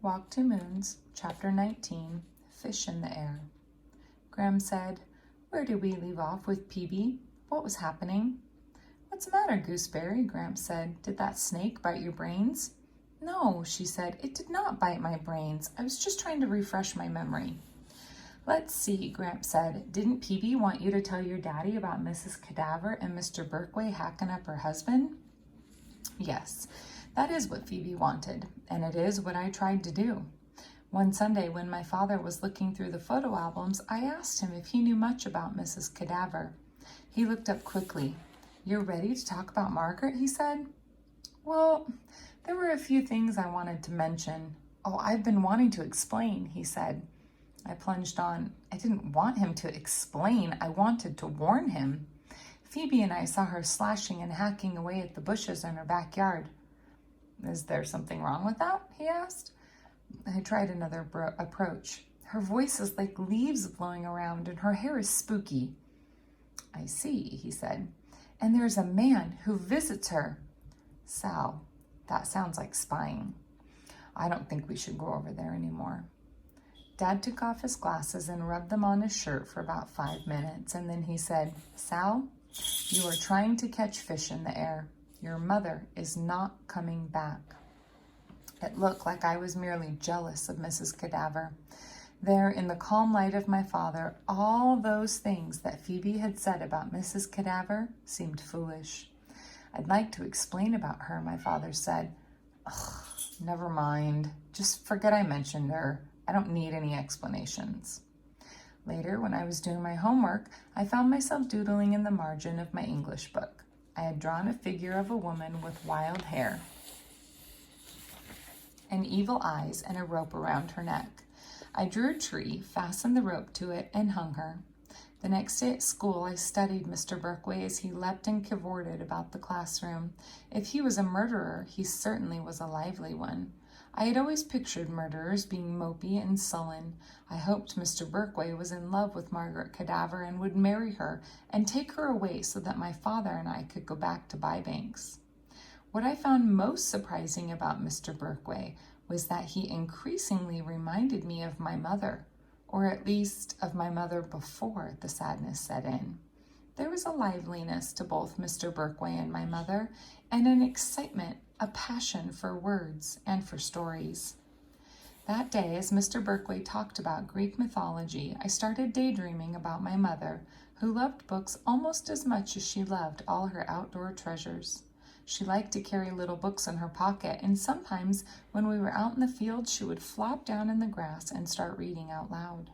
Walk to Moons, Chapter 19, Fish in the Air. Graham said, "Where did we leave off with Peebee? What was happening?" "What's the matter, Gooseberry?" Graham said. "Did that snake bite your brains?" "No," she said, "it did not bite my brains. I was just trying to refresh my memory." "Let's see," Gramps said. "Didn't Peebee want you to tell your daddy about Mrs. Cadaver and Mr. Berkway hacking up her husband?" "Yes, that is what Phoebe wanted, and it is what I tried to do. One Sunday when my father was looking through the photo albums, I asked him if he knew much about Mrs. Cadaver. He looked up quickly. "You're ready to talk about Margaret?" he said. "Well, there were a few things I wanted to mention." "Oh, I've been wanting to explain," he said. I plunged on. I didn't want him to explain. I wanted to warn him. "Phoebe and I saw her slashing and hacking away at the bushes in her backyard." "Is there something wrong with that?" he asked. I tried another approach. "Her voice is like leaves blowing around and her hair is spooky." "I see," he said. "And there's a man who visits her." "Sal, that sounds like spying. I don't think we should go over there anymore." Dad took off his glasses and rubbed them on his shirt for about 5 minutes, and then he said, "Sal, you are trying to catch fish in the air. Your mother is not coming back." It looked like I was merely jealous of Mrs. Cadaver. There, in the calm light of my father, all those things that Phoebe had said about Mrs. Cadaver seemed foolish. "I'd like to explain about her," my father said. "Ugh, never mind. Just forget I mentioned her. I don't need any explanations." Later, when I was doing my homework, I found myself doodling in the margin of my English book. I had drawn a figure of a woman with wild hair and evil eyes and a rope around her neck. I drew a tree, fastened the rope to it, and hung her. The next day at school, I studied Mr. Berkway as he leapt and cavorted about the classroom. If he was a murderer, he certainly was a lively one. I had always pictured murderers being mopey and sullen. I hoped Mr. Berkway was in love with Margaret Cadaver and would marry her and take her away so that my father and I could go back to Bybanks. What I found most surprising about Mr. Berkway was that he increasingly reminded me of my mother, or at least of my mother before the sadness set in. There was a liveliness to both Mr. Berkway and my mother, and an excitement, a passion for words and for stories. That day, as Mr. Berkway talked about Greek mythology, I started daydreaming about my mother, who loved books almost as much as she loved all her outdoor treasures. She liked to carry little books in her pocket, and sometimes when we were out in the field, she would flop down in the grass and start reading out loud.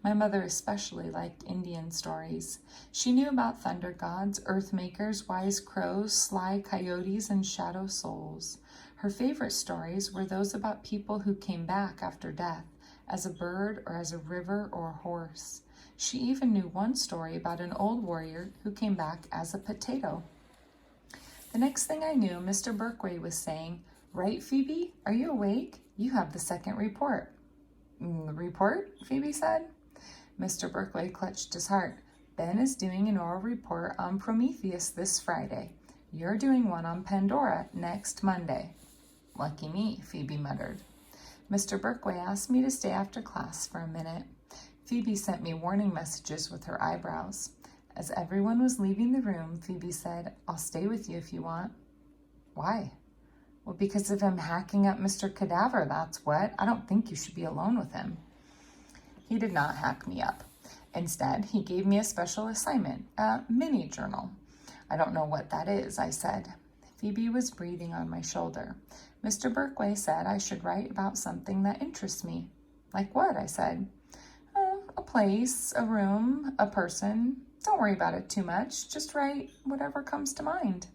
My mother especially liked Indian stories. She knew about thunder gods, earth makers, wise crows, sly coyotes, and shadow souls. Her favorite stories were those about people who came back after death, as a bird or as a river or a horse. She even knew one story about an old warrior who came back as a potato. The next thing I knew, Mr. Berkway was saying, "Right, Phoebe? Are you awake? You have the second report." "The report?" Phoebe said. Mr. Berkway clutched his heart. "Ben is doing an oral report on Prometheus this Friday. You're doing one on Pandora next Monday." "Lucky me," Phoebe muttered. Mr. Berkway asked me to stay after class for a minute. Phoebe sent me warning messages with her eyebrows. As everyone was leaving the room, Phoebe said, "I'll stay with you if you want." "Why?" "Well, because of him hacking up Mr. Cadaver, that's what. I don't think you should be alone with him." He did not hack me up. Instead, he gave me a special assignment, a mini journal. "I don't know what that is," I said. Phoebe was breathing on my shoulder. "Mr. Berkway said I should write about something that interests me." "Like what?" I said. "Oh, a place, a room, a person. Don't worry about it too much. Just write whatever comes to mind."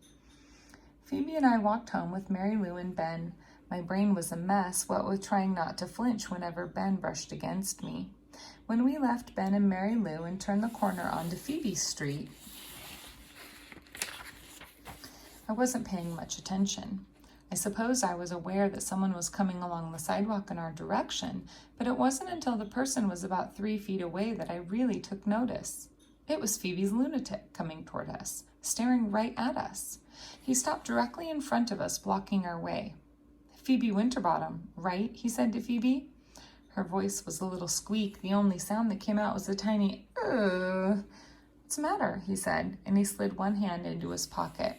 Phoebe and I walked home with Mary Lou and Ben. My brain was a mess, what with trying not to flinch whenever Ben brushed against me. When we left Ben and Mary Lou and turned the corner onto Phoebe Street, I wasn't paying much attention. I suppose I was aware that someone was coming along the sidewalk in our direction, but it wasn't until the person was about 3 feet away that I really took notice. It was Phoebe's lunatic coming toward us, staring right at us. He stopped directly in front of us, blocking our way. Phoebe Winterbottom, right? He said to Phoebe. Her voice was a little squeak. The only sound that came out was a tiny, What's the matter? He said, and he slid one hand into his pocket.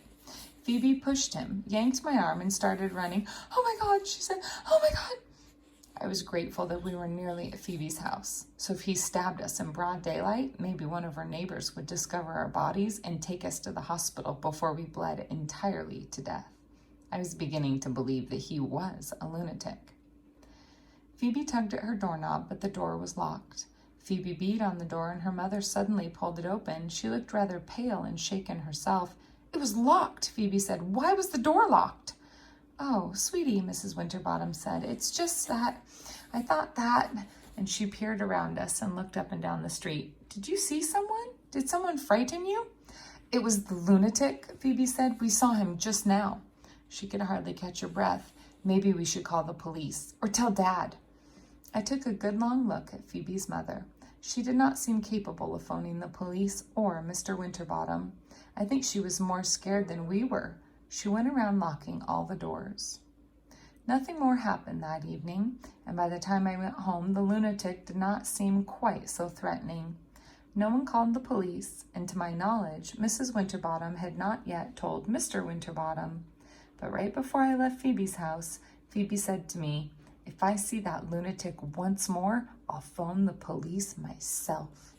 Phoebe pushed him, yanked my arm, and started running. Oh my God, she said, oh my God. I was grateful that we were nearly at Phoebe's house. So if he stabbed us in broad daylight, maybe one of our neighbors would discover our bodies and take us to the hospital before we bled entirely to death. I was beginning to believe that he was a lunatic. Phoebe tugged at her doorknob, but the door was locked. Phoebe beat on the door, and her mother suddenly pulled it open. She looked rather pale and shaken herself. It was locked, Phoebe said. Why was the door locked? Oh, sweetie, Mrs. Winterbottom said, it's just that I thought that, and she peered around us and looked up and down the street. Did you see someone? Did someone frighten you? It was the lunatic, Phoebe said. We saw him just now. She could hardly catch her breath. Maybe we should call the police or tell Dad. I took a good long look at Phoebe's mother. She did not seem capable of phoning the police or Mr. Winterbottom. I think she was more scared than we were. She went around locking all the doors. Nothing more happened that evening, and by the time I went home, the lunatic did not seem quite so threatening. No one called the police, and to my knowledge, Mrs. Winterbottom had not yet told Mr. Winterbottom. But right before I left Phoebe's house, Phoebe said to me, if I see that lunatic once more, I'll phone the police myself.